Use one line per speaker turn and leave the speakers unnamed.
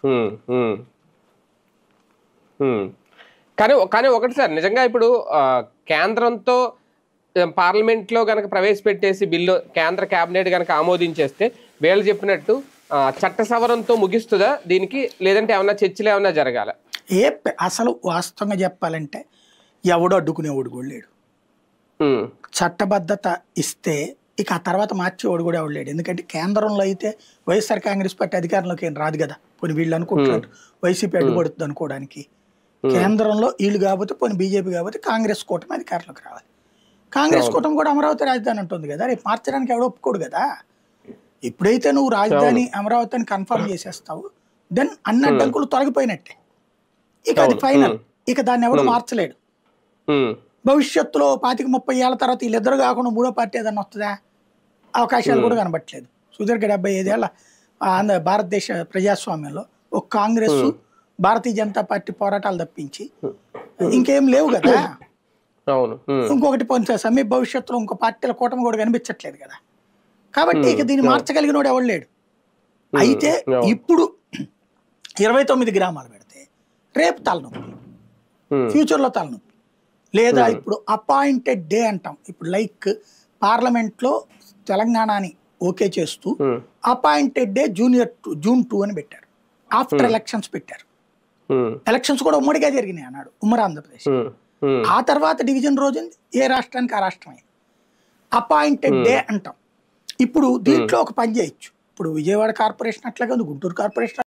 హ్మ్. హ్మ్. హ్మ్. కానీ ఒకటి సార్ నిజంగా ఇప్పుడు కేంద్రంతో పార్లమెంట్‌లో గనక ప్రవేశపెట్టేసి బిల్లు కేంద్ర కేబినెట్ గనక ఆమోదించేస్తే వీళ్ళు చెప్పినట్టు చట్ట సవరణతో ముగిస్తదా దీనికి? లేదంటే ఏమన్నా చర్చలేమన్నా జరగాలా?
అసలు వాస్తవంగా చెప్పాలంటే ఎవడు అడ్డుకునేవాడు కూడా లేడు.
హ్మ్.
చట్టబద్ధత ఇస్తే ఇక ఆ తర్వాత మార్చేవాడు కూడా ఎవడు లేడు. ఎందుకంటే కేంద్రంలో అయితే వైఎస్ఆర్ కాంగ్రెస్ పార్టీ అధికారంలోకి ఏం రాదు కదా. పోనీ వీళ్ళు
హ్మ్.
అనుకుంటున్నట్టు వైసీపీ
హ్మ్.
అడ్డుపడుతుంది అనుకోవడానికి.
హ్మ్.
కేంద్రంలో వీళ్ళు కాకపోతే పోనీ బీజేపీ కాకపోతే కాంగ్రెస్ కూటమి అధికారంలోకి రావాలి. కాంగ్రెస్
అవును.
కూటమి కూడా అమరావతి రాజధాని అంటుంది కదా. రేపు మార్చడానికి ఎవడో ఒప్పుకోడు కదా. ఎప్పుడైతే నువ్వు
అవును.
రాజధాని అమరావతిని కన్ఫర్మ్ చేసేస్తావు దెన్ అన్ని
హ్మ్.
అడ్డంకులు తొలగిపోయినట్టే. ఇక అది
అవును.
ఫైనల్.
హ్మ్.
ఇక దాన్ని ఎవడు
హ్మ్.
మార్చలేడు.
హ్మ్.
భవిష్యత్తులో 25-30 ఏళ్ల తర్వాత వీళ్ళిద్దరు కాకుండా మూడో పార్టీ ఏదన్నా వస్తుందా? అవకాశాలు
హ్మ్.
కూడా కనబట్లేదు. సుదీర్ఘ 75 ఏళ్ల భారతదేశ ప్రజాస్వామ్యంలో ఒక కాంగ్రెస్,
హ్మ్.
భారతీయ జనతా పార్టీ పోరాటాలు తప్పించి
హ్మ్.
ఇంకేం లేవు కదా.
అవును. హ్మ్.
ఇంకొకటి కొంచెం సమీప భవిష్యత్తులో ఇంకో పార్టీల కూటమి కూడా కనిపించట్లేదు కదా. కాబట్టి
హ్మ్.
ఇక దీన్ని
అవును.
మార్చగలిగినోడు ఎవడు లేడు.
హ్మ్.
అయితే
అవును.
ఇప్పుడు 29 గ్రామాలు పెడితే రేపు తలనొప్పి,
హ్మ్.
ఫ్యూచర్లో తలనొప్పి. లేదా
హ్మ్.
ఇప్పుడు అపాయింటెడ్ డే అంటాం. ఇప్పుడు లైక్ పార్లమెంట్లో తెలంగాణని ఓకే చేస్తూ
హ్మ్.
అపాయింటెడ్ డే జూన్ 2 అని పెట్టారు. ఆఫ్టర్
హ్మ్.
ఎలక్షన్స్ పెట్టారు.
హ్మ్.
ఎలక్షన్స్ కూడా ఉమ్మడిగా జరిగినాయి అన్నాడు ఉమ్మడి ఆంధ్రప్రదేశ్.
హ్మ్. హ్మ్.
ఆ తర్వాత డివిజన్ రోజు ఏ రాష్ట్రానికి ఆ రాష్ట్రమే అపాయింటెడ్ డే
హ్మ్.
అంటాం. ఇప్పుడు
హ్మ్.
దీంట్లో ఒక పని చేయొచ్చు. ఇప్పుడు విజయవాడ కార్పొరేషన్ అట్లాగే ఉంది, గుంటూరు కార్పొరేషన్